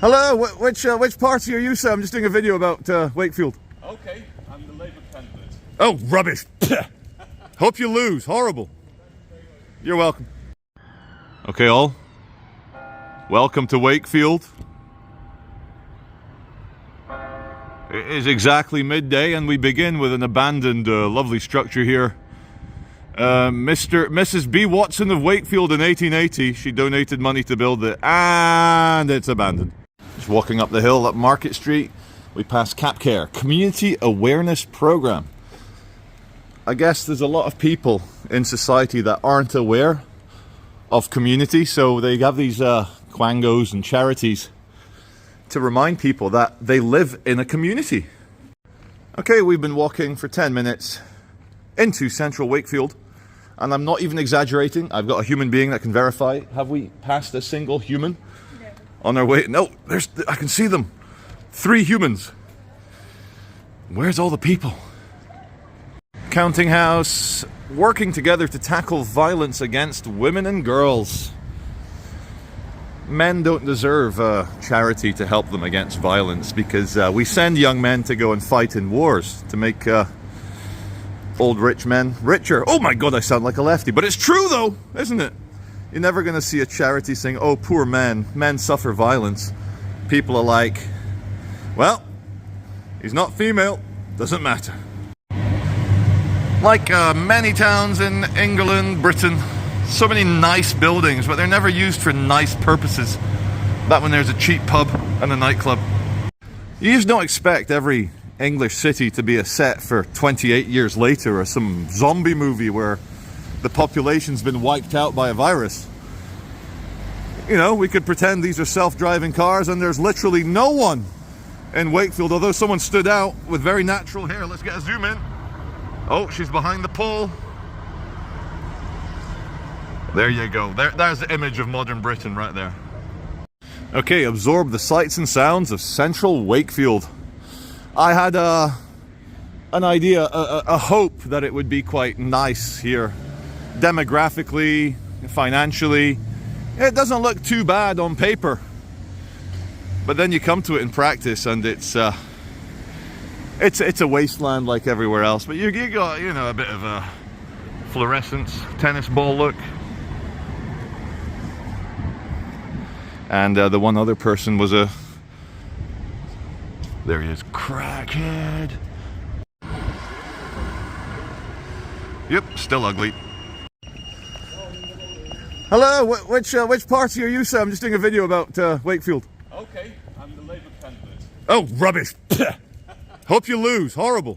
Hello, which party are you, sir? I'm just doing a video about Wakefield. Okay, I'm the Labour candidate. Oh, rubbish. Hope you lose. Horrible. You're welcome. Okay, all. Welcome to Wakefield. It is exactly midday and we begin with an abandoned lovely structure here. Mrs. B. Watson of Wakefield in 1880, she donated money to build it, and it's abandoned. Just walking up the hill up Market Street, we pass CapCare, Community Awareness Program. I guess there's a lot of people in society that aren't aware of community, so they have these quangos and charities to remind people that they live in a community. Okay, we've been walking for 10 minutes into central Wakefield, and I'm not even exaggerating. I've got a human being that can verify. Have we passed a single human on our way? No, I can see them. 3 humans. Where's all the people? Counting house, working together to tackle violence against women and girls. Men don't deserve charity to help them against violence, because we send young men to go and fight in wars to make old rich men richer. Oh my god, I sound like a lefty, but it's true though, isn't it? You're never going to see a charity saying, oh, poor men suffer violence. People are like, well, he's not female, doesn't matter. Like many towns in England, Britain, so many nice buildings, but they're never used for nice purposes. That when there's a cheap pub and a nightclub. You just don't expect every English city to be a set for 28 years later, or some zombie movie where the population's been wiped out by a virus. You know, we could pretend these are self-driving cars and there's literally no one in Wakefield, although someone stood out with very natural hair. Let's get a zoom in. Oh, she's behind the pole. There you go. There's the image of modern Britain right there. Okay, absorb the sights and sounds of central Wakefield. I had an idea, a hope that it would be quite nice here. Demographically, financially, it doesn't look too bad on paper. But then you come to it in practice and it's a wasteland like everywhere else. But you got, you know, a bit of a fluorescence, tennis ball look. And the one other person was a... There he is, crackhead. Yep, still ugly. Hello, which party are you, sir? I'm just doing a video about Wakefield. Okay, I'm the Labour candidate. Oh, rubbish. Hope you lose. Horrible.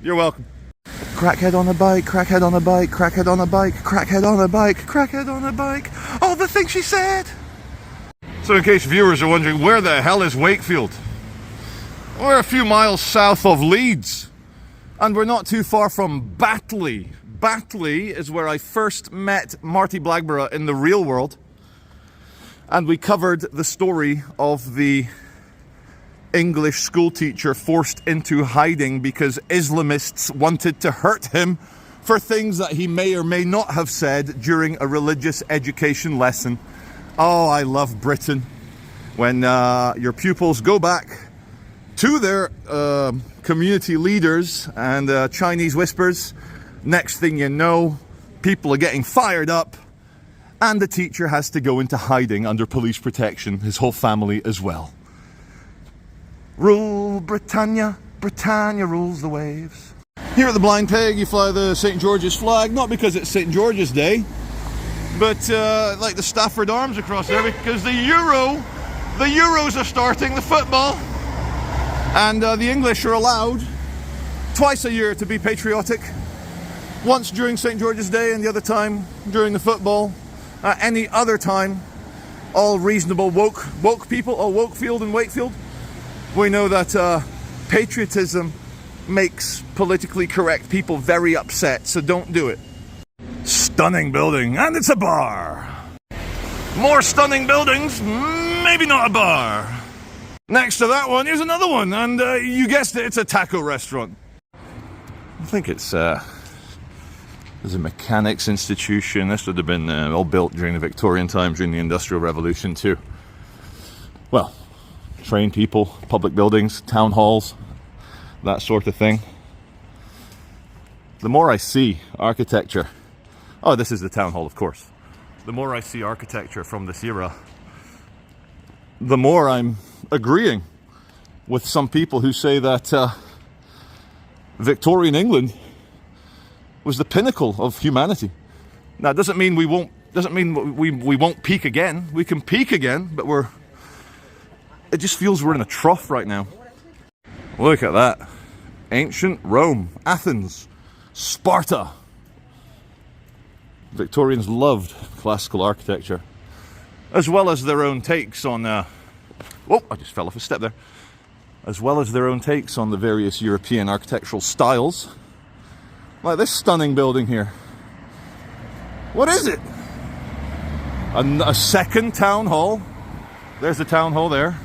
You're welcome. Crackhead on a bike, crackhead on a bike, crackhead on a bike, crackhead on a bike, crackhead on a bike. All the things she said. So in case viewers are wondering, where the hell is Wakefield? We're a few miles south of Leeds, and we're not too far from Batley. Batley is where I first met Marty Blackburrow in the real world, and we covered the story of the English school teacher forced into hiding because Islamists wanted to hurt him for things that he may or may not have said during a religious education lesson. Oh, I love Britain. When your pupils go back to their community leaders and Chinese whispers, next thing you know, people are getting fired up and the teacher has to go into hiding under police protection, his whole family as well. Rule Britannia, Britannia rules the waves. Here at the Blind Pig, you fly the St. George's flag, not because it's St. George's Day, but like the Stafford Arms across there, because the Euros are starting, the football, and the English are allowed twice a year to be patriotic. Once during St. George's Day and the other time during the football. Any other time, all reasonable woke people, or Wakefield and Wakefield, we know that patriotism makes politically correct people very upset, so don't do it. Stunning building, and it's a bar. More stunning buildings, maybe not a bar. Next to that one, here's another one, and you guessed it, it's a taco restaurant. I think it's there's a mechanics institution. This would have been all built during the Victorian times, during the Industrial Revolution too. well, train people, public buildings, town halls, that sort of thing. The more I see architecture, oh, this is the town hall, of course. The more I see architecture from this era, the more I'm agreeing with some people who say that Victorian England was the pinnacle of humanity. Now, it doesn't mean we won't peak again. We can peak again, but it just feels we're in a trough right now. Look at that. Ancient Rome, Athens, Sparta. Victorians loved classical architecture, as well as their own takes on whoa, I just fell off a step there. As well as their own takes on the various European architectural styles. Like this stunning building here. What is it? A second town hall. There's the town hall there.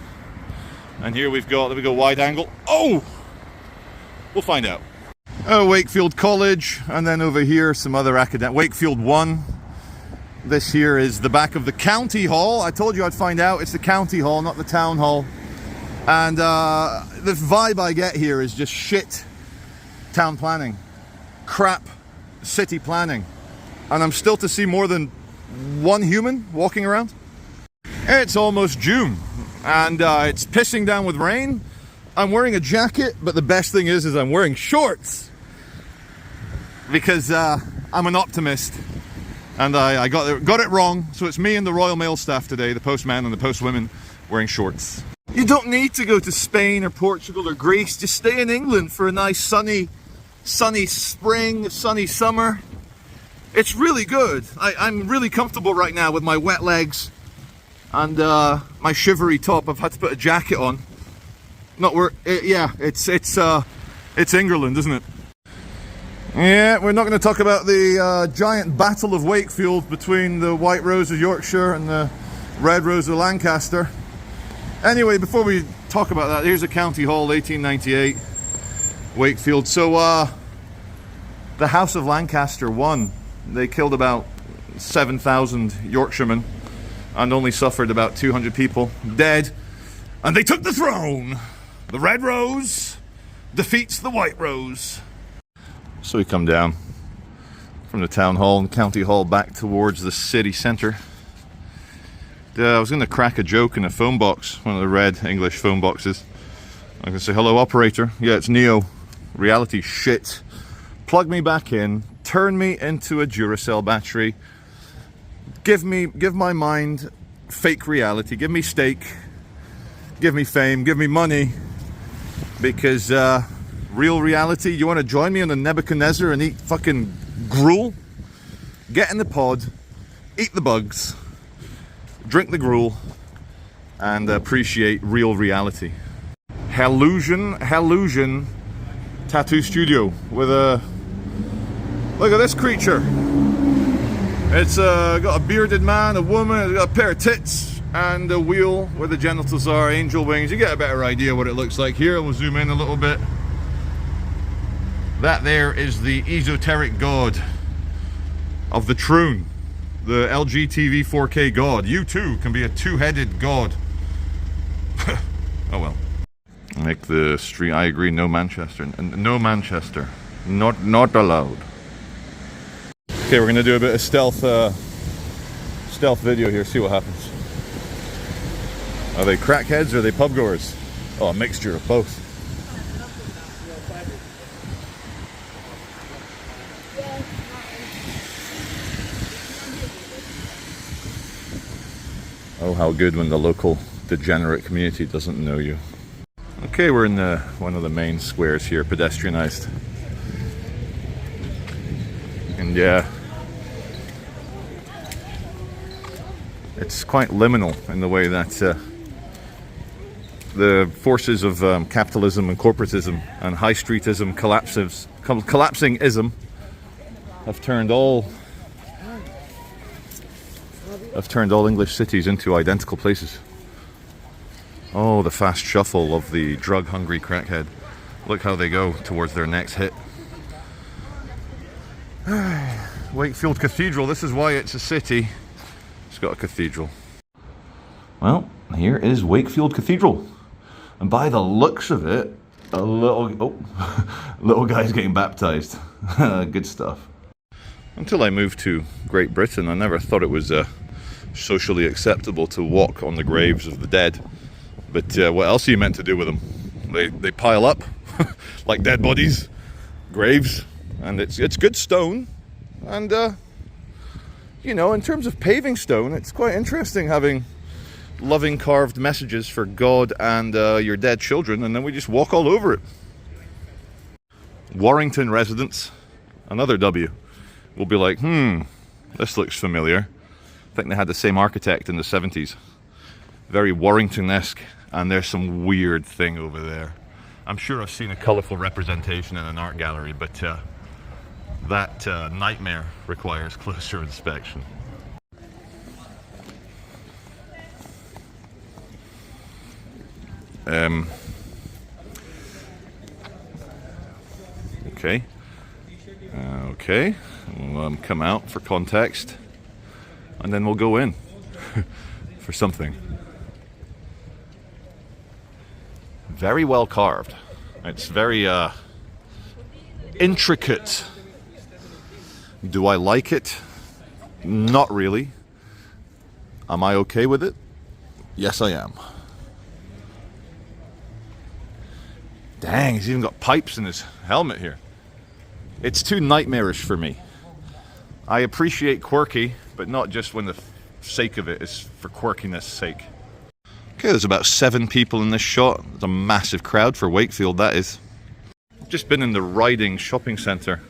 And here we've got, there we go, wide angle. Oh! We'll find out. Oh, Wakefield College, and then over here some other academic. Wakefield 1. This here is the back of the county hall. I told you I'd find out. It's the county hall, not the town hall. And the vibe I get here is just shit town planning, crap city planning. And I'm still to see more than one human walking around. It's almost June, and it's pissing down with rain. I'm wearing a jacket, but the best thing is I'm wearing shorts. Because I'm an optimist, and I got it wrong. So it's me and the Royal Mail staff today, the postmen and the postwomen, wearing shorts. You don't need to go to Spain or Portugal or Greece. Just stay in England for a nice sunny spring, sunny summer. It's really good. I'm really comfortable right now with my wet legs and my shivery top. I've had to put a jacket on. Yeah, it's England, isn't it? Yeah, we're not going to talk about the giant battle of Wakefield between the White Rose of Yorkshire and the Red Rose of Lancaster. Anyway, before we talk about that, here's a county hall, 1898, Wakefield. So, the House of Lancaster won. They killed about 7,000 Yorkshiremen and only suffered about 200 people dead. And they took the throne. The Red Rose defeats the White Rose. So we come down from the town hall and county hall back towards the city centre. I was going to crack a joke in a phone box, one of the red English phone boxes. I can say, hello operator. Yeah, it's Neo. Reality shit. Plug me back in. Turn me into a Duracell battery. Give my mind fake reality. Give me steak. Give me fame. Give me money. Because real reality, you want to join me on the Nebuchadnezzar and eat fucking gruel? Get in the pod, eat the bugs, drink the gruel, and appreciate real reality. Hallusion tattoo studio with a... Look at this creature. It's got a bearded man, a woman, it's got a pair of tits, and a wheel where the genitals are, angel wings. You get a better idea what it looks like here. We'll zoom in a little bit. That there is the esoteric god of the Troon, the LGTV 4K god. You too can be a two-headed god. Oh well. Make the street. I agree. No Manchester. No Manchester. Not allowed. Okay, we're gonna do a bit of stealth video here. See what happens. Are they crackheads or are they pub goers? Oh, a mixture of both. Oh, how good when the local degenerate community doesn't know you. Okay, we're in one of the main squares here, pedestrianized. And yeah, it's quite liminal in the way that the forces of capitalism and corporatism and high streetism, collapsing ism have turned all English cities into identical places. Oh, the fast shuffle of the drug-hungry crackhead. Look how they go towards their next hit. Wakefield Cathedral, this is why it's a city. It's got a cathedral. Well, Here is Wakefield Cathedral. And by the looks of it, a little guy's getting baptized. Good stuff. Until I moved to Great Britain, I never thought it was socially acceptable to walk on the graves of the dead. But what else are you meant to do with them? They pile up like dead bodies, graves, and it's good stone. And you know, in terms of paving stone, it's quite interesting having loving carved messages for God and your dead children, and then we just walk all over it. Warrington residents, another W, will be like, this looks familiar. I think they had the same architect in the 70s. Very Warrington-esque, and there's some weird thing over there. I'm sure I've seen a colourful representation in an art gallery, but that nightmare requires closer inspection. Okay. Okay. We'll come out for context, and then we'll go in for something. Very well carved. It's very intricate. Do I like it? Not really. Am I okay with it? Yes, I am. Dang, he's even got pipes in his helmet here. It's too nightmarish for me. I appreciate quirky, but not just when the sake of it is for quirkiness sake. Okay, there's about 7 people in this shot. It's a massive crowd for Wakefield, that is. I've just been in the Riding shopping centre.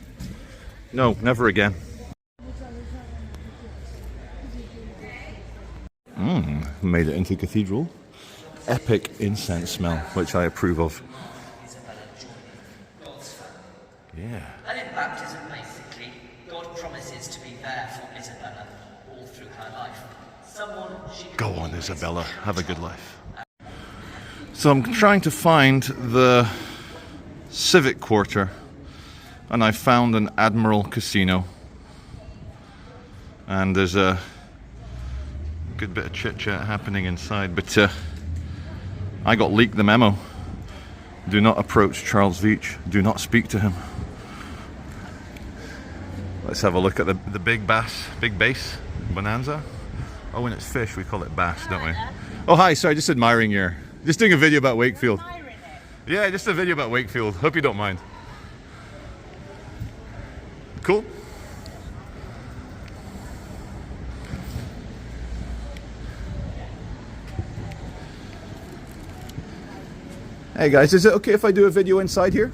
No, never again. Made it into Cathedral. Epic incense smell, which I approve of. Yeah. And in baptism, basically, God promises to be there for Isabella all through her life. Someone she Go on, Isabella. Have a good life. So I'm trying to find the Civic quarter, and I found an Admiral casino. And there's a good bit of chit-chat happening inside, but I got leaked the memo. Do not approach Charles Veitch. Do not speak to him. Let's have a look at the big bass bonanza. Oh, when it's fish, we call it bass, don't we? Oh, hi, sorry, just admiring just doing a video about Wakefield. Yeah, just a video about Wakefield. Hope you don't mind. Cool. Hey guys, is it okay if I do a video inside here?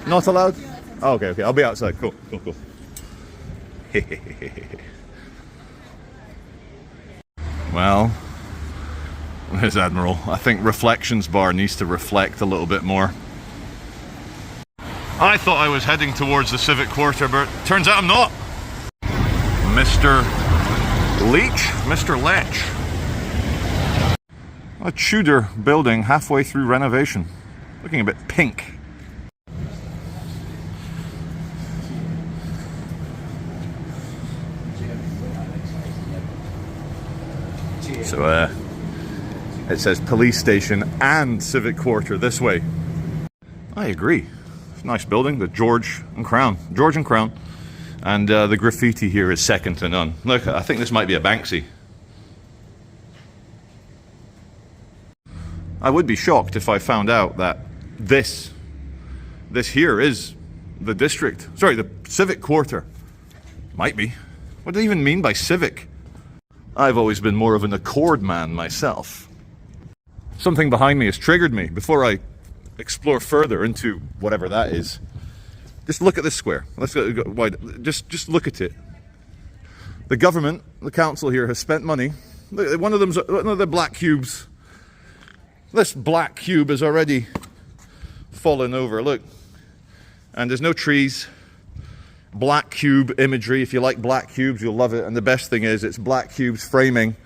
Not allowed? Oh, okay, I'll be outside. Cool. Well, there's Admiral. I think Reflections Bar needs to reflect a little bit more. I thought I was heading towards the Civic Quarter, but turns out I'm not. Mr. Lech. A Tudor building halfway through renovation. Looking a bit pink. So it says police station and Civic Quarter this way. I agree. It's a nice building, the George and Crown. And the graffiti here is second to none. Look, I think this might be a Banksy. I would be shocked if I found out that this here is the district. Sorry, the Civic Quarter. Might be. What do they even mean by civic? I've always been more of an Accord man myself. Something behind me has triggered me. Before I explore further into whatever that is, just look at this square. Let's go wide. Just look at it. The government, the council here, has spent money. One of the black cubes. This black cube is already fallen over. Look, and there's no trees. Black cube imagery. If you like black cubes, you'll love it. And the best thing is, it's black cubes framing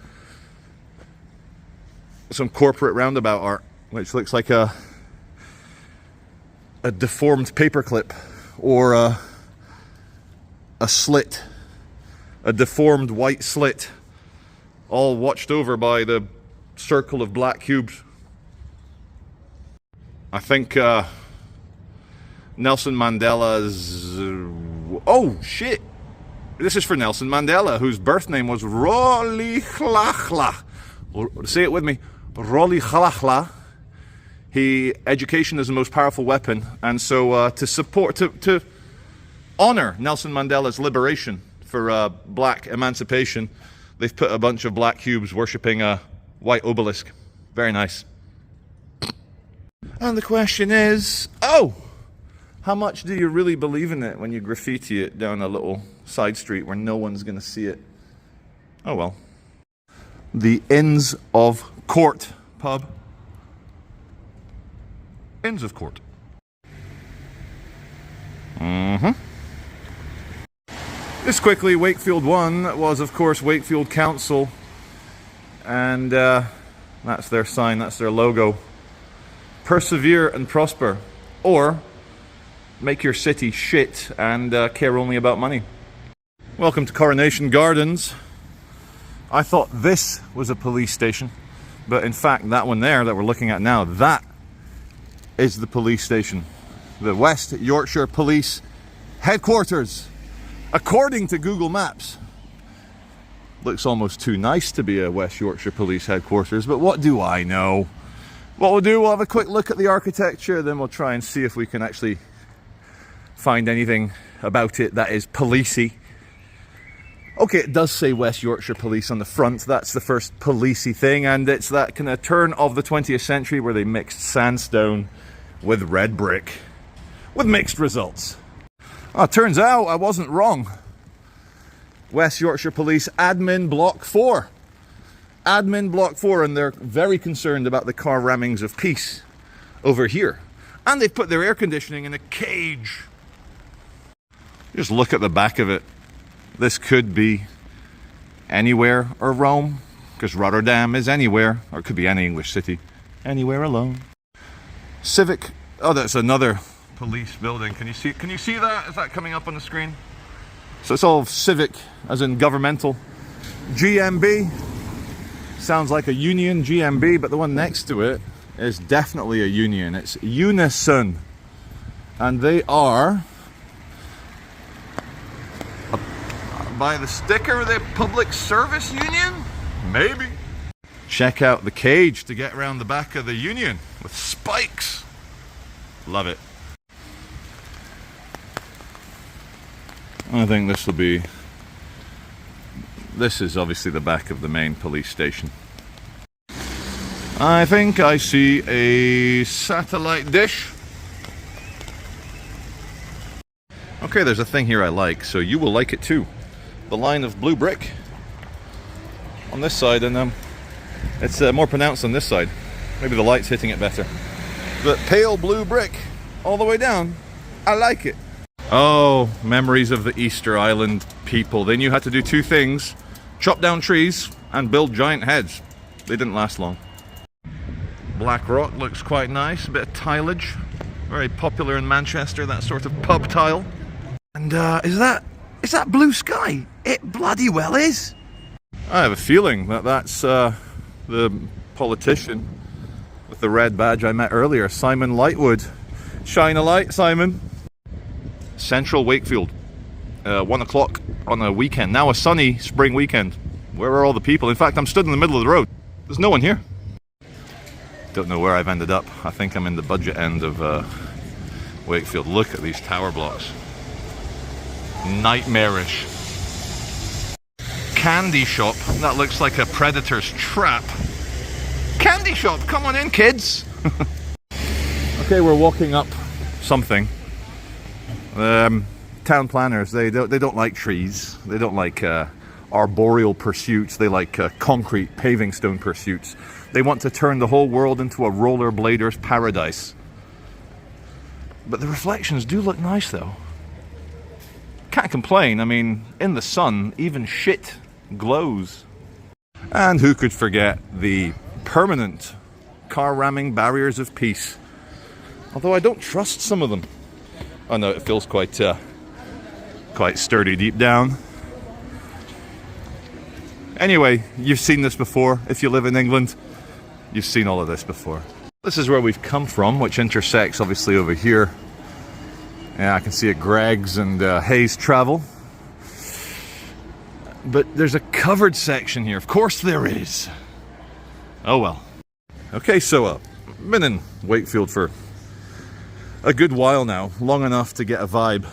some corporate roundabout art, which looks like a deformed paperclip or a slit, a deformed white slit, all watched over by the circle of black cubes. I think Nelson Mandela's... oh, shit! This is for Nelson Mandela, whose birth name was Rolihlahla. Say it with me. Rolihlahla. Education is the most powerful weapon, and so to honor Nelson Mandela's liberation for black emancipation, they've put a bunch of black cubes worshipping a white obelisk. Very nice. And the question is, oh, how much do you really believe in it when you graffiti it down a little side street where no one's going to see it? Oh well. The Inns of Court pub. Inns of Court. Just quickly, Wakefield 1 was, of course, Wakefield Council. And that's their sign, that's their logo. Persevere and prosper. Or make your city shit and care only about money. Welcome to Coronation Gardens. I thought this was a police station, but in fact that one there that we're looking at now, that is the police station. The West Yorkshire Police Headquarters, according to Google Maps. Looks almost too nice to be a West Yorkshire Police Headquarters, but what do I know? What we'll do, we'll have a quick look at the architecture, then we'll try and see if we can actually find anything about it that is policey. Okay, it does say West Yorkshire Police on the front. That's the first policey thing, and it's that kind of turn of the 20th century where they mixed sandstone with red brick, with mixed results. Oh, turns out I wasn't wrong. West Yorkshire Police Admin Block 4. Admin Block 4, and they're very concerned about the car rammings of peace over here. And they've put their air conditioning in a cage. Just look at the back of it. This could be anywhere or Rome, because Rotterdam is anywhere, or it could be any English city. Anywhere alone. Civic. Oh, that's another police building. Can you see that? Is that coming up on the screen? So it's all civic, as in governmental. GMB. Sounds like a union, GMB, but the one next to it is definitely a union. It's Unison. And they are, by the sticker, the Public Service Union? Maybe. Check out the cage to get around the back of the union with spikes. Love it. I think this will be... This is obviously the back of the main police station. I think I see a satellite dish. Okay, there's a thing here I like, so you will like it too. The line of blue brick on this side, and it's more pronounced on this side. Maybe the light's hitting it better. But pale blue brick all the way down. I like it. Oh, memories of the Easter Island people. They knew how to do two things: chop down trees and build giant heads. They didn't last long. Black rock looks quite nice, a bit of tilage. Very popular in Manchester, that sort of pub tile. And is that blue sky? It bloody well is. I have a feeling that that's the politician with the red badge I met earlier, Simon Lightwood. Shine a light, Simon. Central Wakefield, 1 o'clock on a weekend. Now a sunny spring weekend. Where are all the people? In fact, I'm stood in the middle of the road. There's no one here. Don't know where I've ended up. I think I'm in the budget end of Wakefield. Look at these tower blocks. Nightmarish. Candy shop. That looks like a predator's trap. Candy shop, come on in, kids. Okay, we're walking up something. Town planners, they don't like trees. They don't like arboreal pursuits. They like concrete paving stone pursuits. They want to turn the whole world into a rollerblader's paradise. But the reflections do look nice though. Can't complain. I mean, in the sun, even shit glows. And who could forget the permanent car ramming barriers of peace? Although I don't trust some of them. Oh no, it feels quite sturdy deep down. Anyway, you've seen this before if you live in England. You've seen all of this before. This is where we've come from, which intersects obviously over here. Yeah, I can see it Greg's and Hayes Travel. But there's a covered section here. Of course there is. Oh well. Okay, so I've been in Wakefield for a good while now, long enough to get a vibe.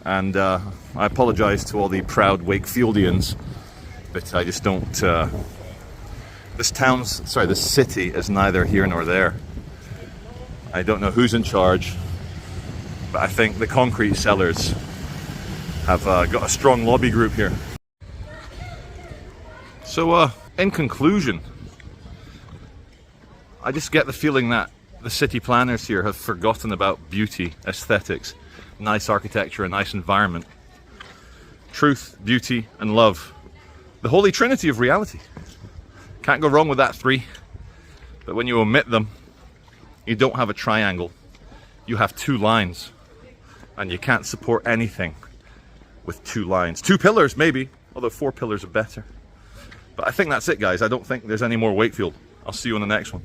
And I apologise to all the proud Wakefieldians, but I just don't... this city is neither here nor there. I don't know who's in charge, but I think the concrete sellers have got a strong lobby group here. So, in conclusion, I just get the feeling that the city planners here have forgotten about beauty, aesthetics, nice architecture, a nice environment. Truth, beauty, and love. The holy trinity of reality. Can't go wrong with that three. But when you omit them, you don't have a triangle. You have two lines. And you can't support anything with two lines. Two pillars, maybe. Although 4 pillars are better. But I think that's it, guys. I don't think there's any more Wakefield. I'll see you on the next one.